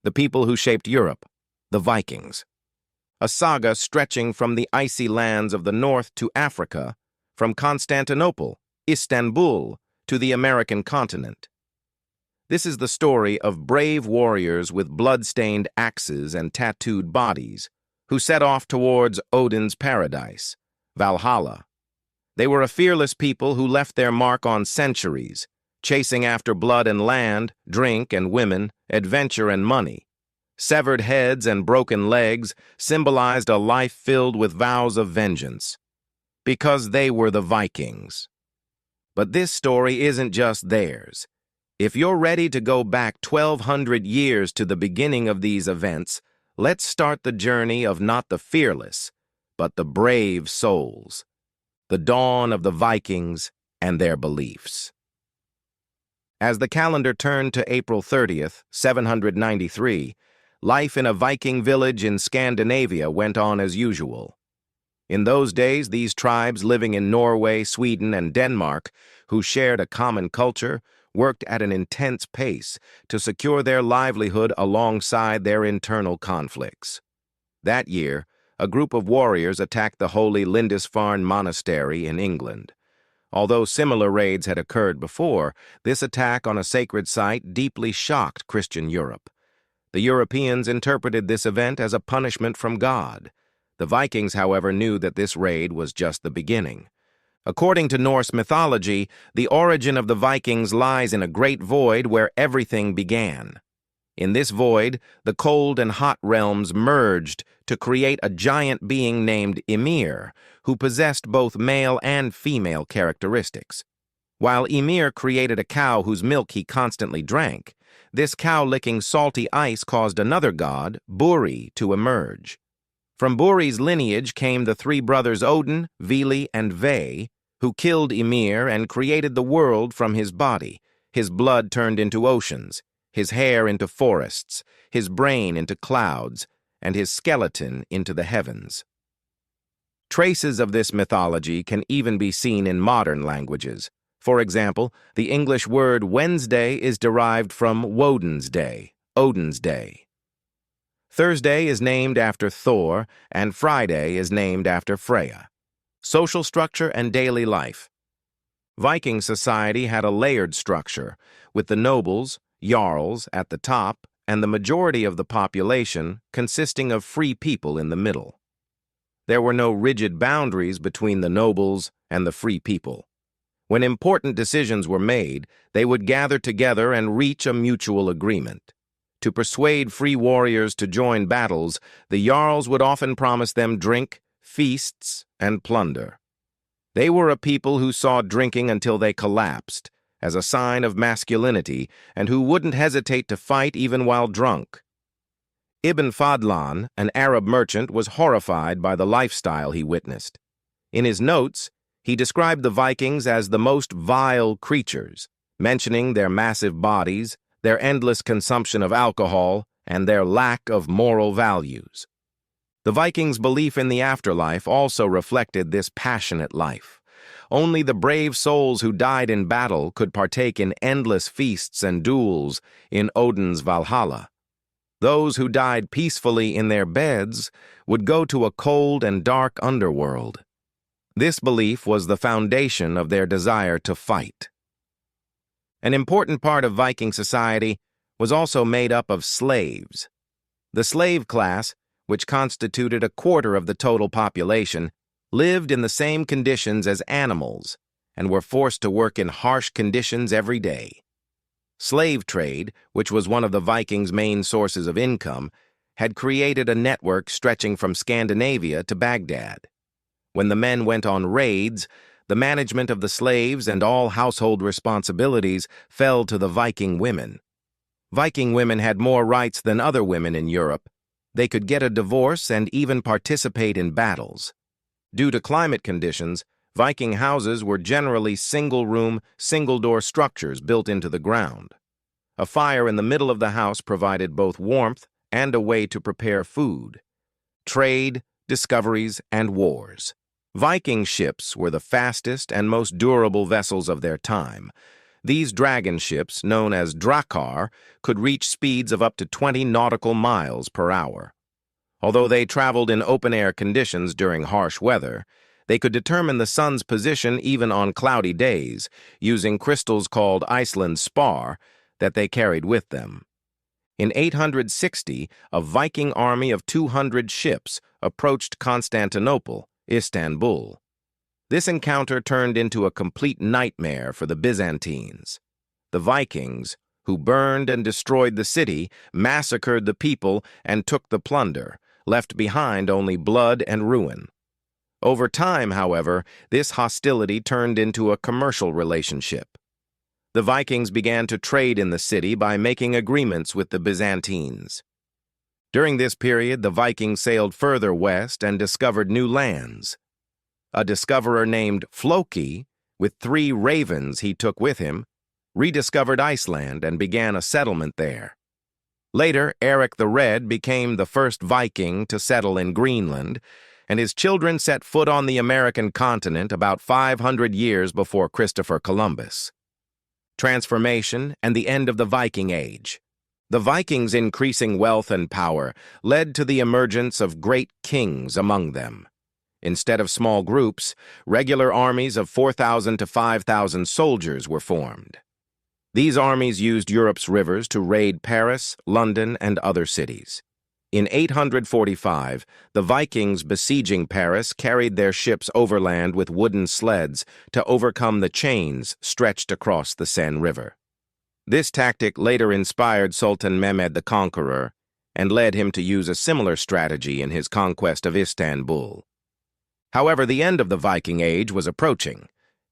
The people who shaped Europe, the Vikings. A saga stretching from the icy lands of the north to Africa, from Constantinople, Istanbul, to the American continent. This is the story of brave warriors with blood-stained axes and tattooed bodies, who set off towards Odin's paradise, Valhalla. They were a fearless people who left their mark on centuries, chasing after blood and land, drink and women, adventure and money. Severed heads and broken legs symbolized a life filled with vows of vengeance, because they were the Vikings. But this story isn't just theirs. If you're ready to go back 1,200 years to the beginning of these events, let's start the journey of not the fearless, but the brave souls. The dawn of the Vikings and their beliefs. As the calendar turned to April 30th, 793, life in a Viking village in Scandinavia went on as usual. In those days, these tribes living in Norway, Sweden, and Denmark, who shared a common culture, worked at an intense pace to secure their livelihood alongside their internal conflicts. That year, a group of warriors attacked the holy Lindisfarne Monastery in England. Although similar raids had occurred before, this attack on a sacred site deeply shocked Christian Europe. The Europeans interpreted this event as a punishment from God. The Vikings, however, knew that this raid was just the beginning. According to Norse mythology, the origin of the Vikings lies in a great void where everything began. In this void, the cold and hot realms merged to create a giant being named Ymir, who possessed both male and female characteristics. While Ymir created a cow whose milk he constantly drank, this cow-licking salty ice caused another god, Buri, to emerge. From Buri's lineage came the three brothers Odin, Vili, and Ve, who killed Ymir and created the world from his body. His blood turned into oceans, his hair into forests, his brain into clouds, and his skeleton into the heavens. Traces of this mythology can even be seen in modern languages. For example, the English word Wednesday is derived from Woden's Day, Odin's Day. Thursday is named after Thor, and Friday is named after Freya. Social structure and daily life. Viking society had a layered structure, with the nobles, jarls, at the top, and the majority of the population consisting of free people in the middle. There were no rigid boundaries between the nobles and the free people. When important decisions were made, they would gather together and reach a mutual agreement. To persuade free warriors to join battles, the jarls would often promise them drink, feasts, and plunder. They were a people who saw drinking until they collapsed, as a sign of masculinity, and who wouldn't hesitate to fight even while drunk. Ibn Fadlan, an Arab merchant, was horrified by the lifestyle he witnessed. In his notes, he described the Vikings as the most vile creatures, mentioning their massive bodies, their endless consumption of alcohol, and their lack of moral values. The Vikings' belief in the afterlife also reflected this passionate life. Only the brave souls who died in battle could partake in endless feasts and duels in Odin's Valhalla. Those who died peacefully in their beds would go to a cold and dark underworld. This belief was the foundation of their desire to fight. An important part of Viking society was also made up of slaves. The slave class, which constituted a quarter of the total population, lived in the same conditions as animals and were forced to work in harsh conditions every day. Slave trade, which was one of the Vikings' main sources of income, had created a network stretching from Scandinavia to Baghdad. When the men went on raids, the management of the slaves and all household responsibilities fell to the Viking women. Viking women had more rights than other women in Europe. They could get a divorce and even participate in battles. Due to climate conditions, Viking houses were generally single-room, single-door structures built into the ground. A fire in the middle of the house provided both warmth and a way to prepare food. Trade, discoveries, and wars. Viking ships were the fastest and most durable vessels of their time. These dragon ships, known as drakar, could reach speeds of up to 20 nautical miles per hour. Although they traveled in open-air conditions during harsh weather, they could determine the sun's position even on cloudy days, using crystals called Iceland spar that they carried with them. In 860, a Viking army of 200 ships approached Constantinople, Istanbul. This encounter turned into a complete nightmare for the Byzantines. The Vikings, who burned and destroyed the city, massacred the people, and took the plunder, left behind only blood and ruin. Over time, however, this hostility turned into a commercial relationship. The Vikings began to trade in the city by making agreements with the Byzantines. During this period, the Vikings sailed further west and discovered new lands. A discoverer named Floki, with 3 ravens he took with him, rediscovered Iceland and began a settlement there. Later, Eric the Red became the first Viking to settle in Greenland, and his children set foot on the American continent about 500 years before Christopher Columbus. Transformation and the end of the Viking Age. The Vikings' increasing wealth and power led to the emergence of great kings among them. Instead of small groups, regular armies of 4,000 to 5,000 soldiers were formed. These armies used Europe's rivers to raid Paris, London, and other cities. In 845, the Vikings besieging Paris carried their ships overland with wooden sleds to overcome the chains stretched across the Seine River. This tactic later inspired Sultan Mehmed the Conqueror and led him to use a similar strategy in his conquest of Istanbul. However, the end of the Viking Age was approaching.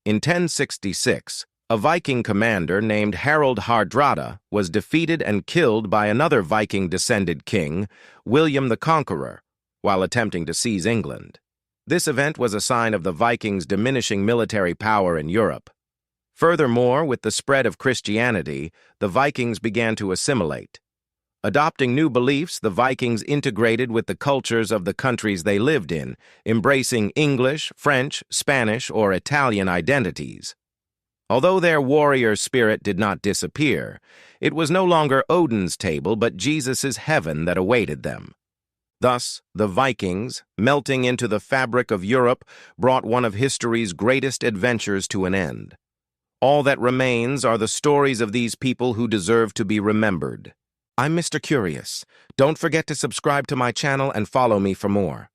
In 1066, a Viking commander named Harald Hardrada was defeated and killed by another Viking-descended king, William the Conqueror, while attempting to seize England. This event was a sign of the Vikings' diminishing military power in Europe. Furthermore, with the spread of Christianity, the Vikings began to assimilate. Adopting new beliefs, the Vikings integrated with the cultures of the countries they lived in, embracing English, French, Spanish, or Italian identities. Although their warrior spirit did not disappear, it was no longer Odin's table but Jesus' heaven that awaited them. Thus, the Vikings, melting into the fabric of Europe, brought one of history's greatest adventures to an end. All that remains are the stories of these people who deserve to be remembered. I'm Mr. Curious. Don't forget to subscribe to my channel and follow me for more.